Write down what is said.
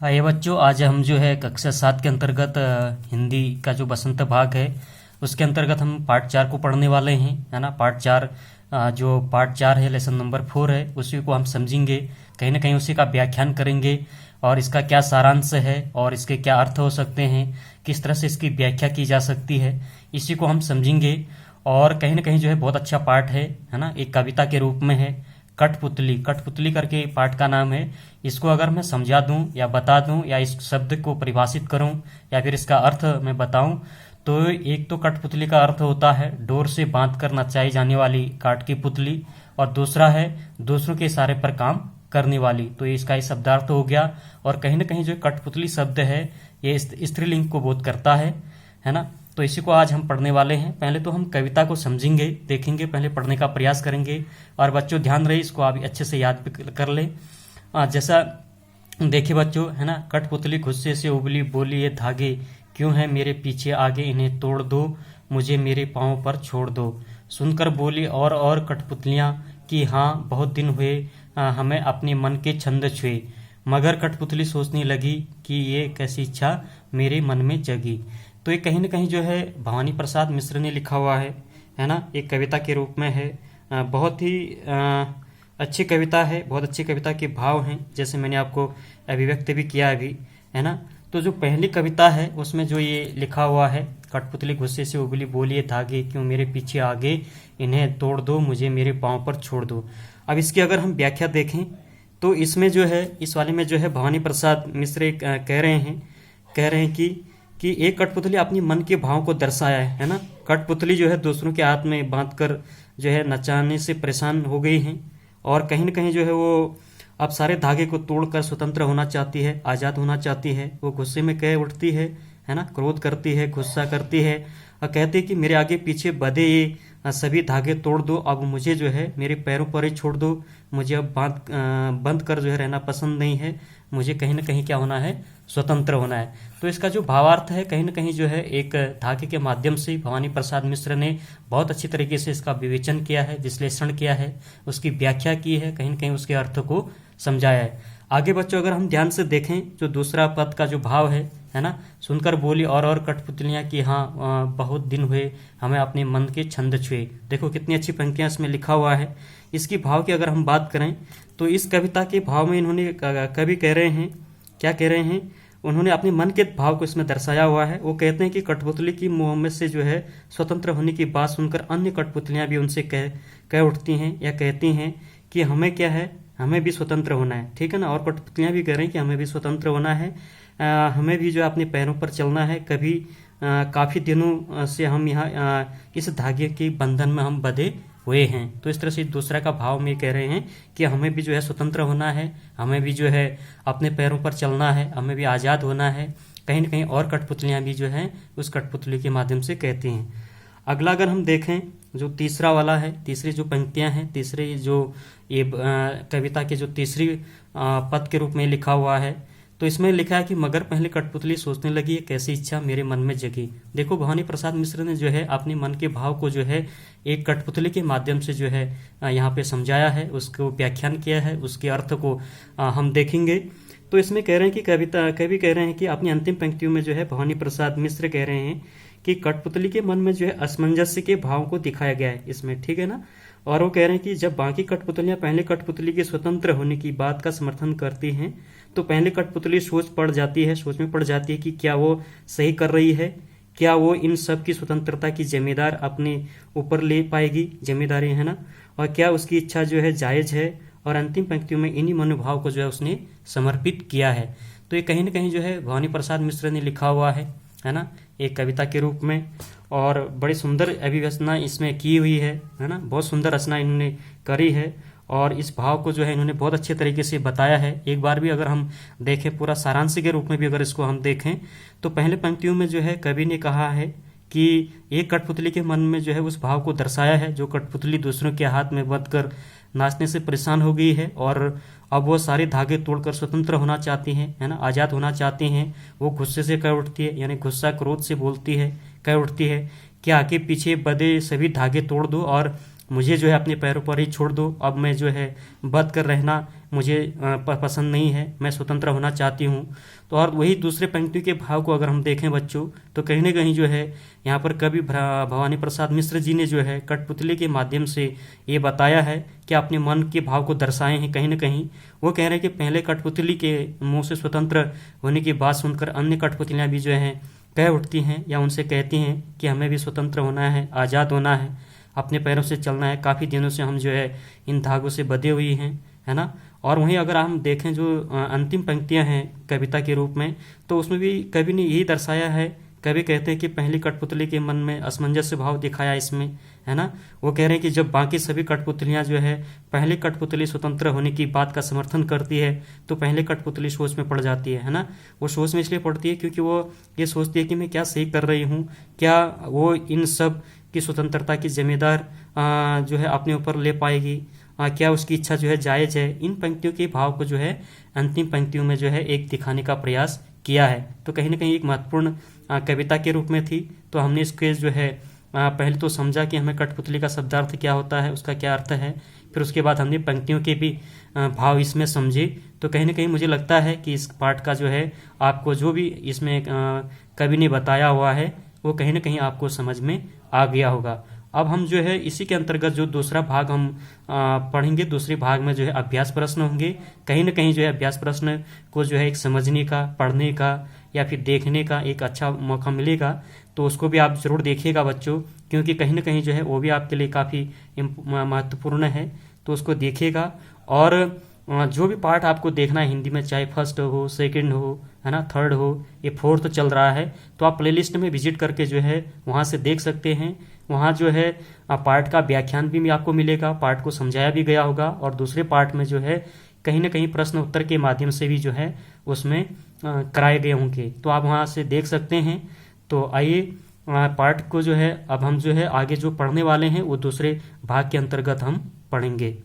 ये बच्चों, आज हम जो है कक्षा 7 के अंतर्गत हिंदी का जो बसंत भाग है उसके अंतर्गत हम पार्ट 4 को पढ़ने वाले हैं, है ना। पार्ट 4 जो पार्ट 4 है, लेसन नंबर 4 है, उसी को हम समझेंगे, कहीं ना कहीं उसी का व्याख्यान करेंगे और इसका क्या सारांश है और इसके क्या अर्थ हो सकते हैं, किस तरह से इसकी व्याख्या की जा सकती है, इसी को हम समझेंगे। और कहीं ना कहीं जो है बहुत अच्छा पाठ है ना। एक कविता के रूप में है, कठपुतली। कठपुतली करके पाठ का नाम है। इसको अगर मैं समझा दूं या बता दूं या इस शब्द को परिभाषित करूं या फिर इसका अर्थ मैं बताऊं, तो एक तो कठपुतली का अर्थ होता है डोर से बांध कर नचाई जाने वाली काठ की पुतली, और दूसरा है दूसरों के इशारे पर काम करने वाली। तो ये इसका ही शब्दार्थ हो गया। और कहीं ना कहीं जो कठपुतली शब्द है ये स्त्रीलिंग को बोध करता है ना। तो इसी को आज हम पढ़ने वाले हैं। पहले तो हम कविता को समझेंगे, देखेंगे, पहले पढ़ने का प्रयास करेंगे। और बच्चों ध्यान रहे, इसको आप अच्छे से याद भी कर लें। जैसा देखिए बच्चों, है ना, कठपुतली गुस्से से उबली, बोली ये धागे क्यों है मेरे पीछे आगे, इन्हें तोड़ दो, मुझे मेरे पाँव पर छोड़ दो। सुनकर बोली और कठपुतलियाँ कि हाँ बहुत दिन हुए हमें अपने मन के छंद छुए, मगर कठपुतली सोचने लगी कि ये कैसी इच्छा मेरे मन में जगी। तो ये कहीं ना कहीं जो है भवानी प्रसाद मिश्र ने लिखा हुआ है ना, एक कविता के रूप में है। बहुत ही अच्छी कविता है, बहुत अच्छी कविता के भाव हैं, जैसे मैंने आपको अभिव्यक्त भी किया अभी, है ना। तो जो पहली कविता है उसमें जो ये लिखा हुआ है, कठपुतली गुस्से से उबली, बोलिए धागे क्यों मेरे पीछे आगे, इन्हें तोड़ दो, मुझे मेरे पाँव पर छोड़ दो। अब इसकी अगर हम व्याख्या देखें तो इसमें जो है, इस वाले में जो है भवानी प्रसाद मिश्र कह रहे हैं कि एक कठपुतली अपनी मन के भाव को दर्शाया है ना। कठपुतली जो है दूसरों के हाथ में बांधकर जो है नचाने से परेशान हो गई हैं और कहीं न कहीं जो है वो अब सारे धागे को तोड़कर स्वतंत्र होना चाहती है, आज़ाद होना चाहती है। वो गुस्से में कह उठती है ना, क्रोध करती है, गुस्सा करती है और कहती है कि मेरे आगे पीछे बंधे ये सभी धागे तोड़ दो, अब मुझे जो है मेरे पैरों पर ही छोड़ दो, मुझे अब बंद कर जो है रहना पसंद नहीं है, मुझे कहीं ना कहीं क्या होना है, स्वतंत्र होना है। तो इसका जो भावार्थ है कहीं ना कहीं जो है एक धागे के माध्यम से भवानी प्रसाद मिश्र ने बहुत अच्छी तरीके से इसका विवेचन किया है, विश्लेषण किया है, उसकी व्याख्या की है, कहीं ना कहीं उसके अर्थ को समझाया है। आगे बच्चों अगर हम ध्यान से देखें, जो दूसरा पद का जो भाव है ना, सुनकर बोली और कठपुतलियाँ कि हाँ बहुत दिन हुए हमें अपने मन के छंद छुए। देखो कितनी अच्छी पंक्तियाँ इसमें लिखा हुआ है। इसकी भाव की अगर हम बात करें तो इस कविता के भाव में इन्होंने कवि कह रहे हैं, क्या कह रहे हैं, उन्होंने अपने मन के भाव को इसमें दर्शाया हुआ है। वो कहते हैं कि कठपुतली की मोहम्मद से जो है स्वतंत्र होने की बात सुनकर अन्य कठपुतलियाँ भी उनसे कह उठती हैं या कहती हैं कि हमें क्या है, हमें भी स्वतंत्र होना है, ठीक है ना। और कठपुतलियाँ भी कह रही हैं कि हमें भी स्वतंत्र होना है, हमें भी जो है अपने पैरों पर चलना है। कभी काफ़ी दिनों से हम यहाँ इस धागे के बंधन में हम बंधे हुए हैं। तो इस तरह से दूसरा का भाव में कह रहे हैं कि हमें भी जो है स्वतंत्र होना है, हमें भी जो है अपने पैरों पर चलना है, हमें भी आज़ाद होना है। कहीं ना कहीं और कठपुतलियाँ भी जो हैं उस कठपुतली के माध्यम से कहती हैं। अगला अगर हम देखें, जो तीसरा वाला है, तीसरी जो पंक्तियां हैं, तीसरी जो ये कविता के जो तीसरी पद के रूप में लिखा हुआ है, तो इसमें लिखा है कि मगर पहले कठपुतली सोचने लगी कैसी इच्छा मेरे मन में जगी। देखो भवानी प्रसाद मिश्र ने जो है अपने मन के भाव को जो है एक कठपुतली के माध्यम से जो है यहाँ पे समझाया है, उसको व्याख्यान किया है, उसके अर्थ को हम देखेंगे। तो इसमें कह रहे हैं कि कवि कह रहे हैं कि अपनी अंतिम पंक्तियों में जो है भवानी प्रसाद मिश्र कह रहे हैं कि कठपुतली के मन में जो है असमंजस्य के भाव को दिखाया गया है इसमें, ठीक है ना। और वो कह रहे हैं कि जब बाकी कठपुतलियां पहले कठपुतली के स्वतंत्र होने की बात का समर्थन करती हैं तो पहले कठपुतली सोच में पड़ जाती है कि क्या वो सही कर रही है, क्या वो इन सब की स्वतंत्रता की जिम्मेदार अपने ऊपर ले पाएगी, जिम्मेदारी है ना, और क्या उसकी इच्छा जो है जायज है। और अंतिम पंक्तियों में इन्हीं मनोभाव को जो है उसने समर्पित किया है। तो ये कहीं ना कहीं जो है भवानी प्रसाद मिश्र ने लिखा हुआ है ना, एक कविता के रूप में, और बड़ी सुंदर अभिव्यंजना इसमें की हुई है ना, बहुत सुंदर रचना इन्होंने करी है और इस भाव को जो है इन्होंने बहुत अच्छे तरीके से बताया है। एक बार भी अगर हम देखें, पूरा सारांश के रूप में भी अगर इसको हम देखें तो पहले पंक्तियों में जो है कवि ने कहा है कि एक कठपुतली के मन में जो है उस भाव को दर्शाया है, जो कठपुतली दूसरों के हाथ में बंध कर नाचने से परेशान हो गई है और अब वो सारे धागे तोड़कर स्वतंत्र होना चाहती हैं, है ना, आज़ाद होना चाहती हैं। वो गुस्से से कह उठती है, यानी गुस्सा क्रोध से बोलती है, कह उठती है कि आगे पीछे बंधे सभी धागे तोड़ दो और मुझे जो है अपने पैरों पर ही छोड़ दो, अब मैं जो है बंध कर रहना मुझे पसंद नहीं है, मैं स्वतंत्र होना चाहती हूँ। तो और वही दूसरे पंक्तियों के भाव को अगर हम देखें बच्चों, तो कहीं ना कहीं जो है यहाँ पर कवि भवानी प्रसाद मिश्र जी ने जो है कठपुतली के माध्यम से ये बताया है कि अपने मन के भाव को दर्शाए हैं। कहीं ना कहीं वो कह रहे हैं कि पहले कठपुतली के मुंह से स्वतंत्र होने की बात सुनकर अन्य कठपुतलियाँ भी जो हैं कह उठती हैं या उनसे कहती हैं कि हमें भी स्वतंत्र होना है, आज़ाद होना है, अपने पैरों से चलना है, काफ़ी दिनों से हम जो है इन धागों से बंधे हुई हैं, है ना। और वहीं अगर हम देखें जो अंतिम पंक्तियां हैं कविता के रूप में, तो उसमें भी कवि ने यही दर्शाया है। कवि कहते हैं कि पहली कठपुतली के मन में असमंजस भाव दिखाया इसमें, है ना। वो कह रहे हैं कि जब बाकी सभी कठपुतलियां जो है पहली कठपुतली स्वतंत्र होने की बात का समर्थन करती है, तो पहले कठपुतली सोच में पड़ जाती है ना। वो सोच में इसलिए पड़ती है क्योंकि वो ये सोचती है कि मैं क्या सही कर रही हूँ, क्या वो इन सब की स्वतंत्रता की जिम्मेदार जो है अपने ऊपर ले पाएगी, क्या उसकी इच्छा जो है जायज़ है। इन पंक्तियों के भाव को जो है अंतिम पंक्तियों में जो है एक दिखाने का प्रयास किया है। तो कहीं ना कहीं एक महत्वपूर्ण कविता के रूप में थी। तो हमने इसके जो है पहले तो समझा कि हमें कठपुतली का शब्दार्थ क्या होता है, उसका क्या अर्थ है, फिर उसके बाद हमने पंक्तियों के भी भाव इसमें समझे। तो कहीं ना कहीं मुझे लगता है कि इस पाठ का जो है आपको जो भी इसमें कवि ने बताया हुआ है वो कहीं ना कहीं आपको समझ में आ गया होगा। अब हम जो है इसी के अंतर्गत जो दूसरा भाग हम पढ़ेंगे, दूसरे भाग में जो है अभ्यास प्रश्न होंगे। कहीं ना कहीं जो है अभ्यास प्रश्न को जो है एक समझने का, पढ़ने का या फिर देखने का एक अच्छा मौका मिलेगा। तो उसको भी आप जरूर देखिएगा बच्चों, क्योंकि कहीं ना कहीं जो है वो भी आपके लिए काफ़ी महत्वपूर्ण है। तो उसको देखिएगा। और जो भी पार्ट आपको देखना है हिंदी में, चाहे फर्स्ट हो, सेकंड हो, है ना, थर्ड हो, ये फोर्थ चल रहा है, तो आप प्लेलिस्ट में विजिट करके जो है वहाँ से देख सकते हैं। वहाँ जो है पार्ट का व्याख्यान भी आपको मिलेगा, पार्ट को समझाया भी गया होगा, और दूसरे पार्ट में जो है कहीं ना कहीं प्रश्न उत्तर के माध्यम से भी जो है उसमें कराए गए होंगे। तो आप वहाँ से देख सकते हैं। तो आइए पार्ट को जो है अब हम जो है आगे जो पढ़ने वाले हैं वो दूसरे भाग के अंतर्गत हम पढ़ेंगे।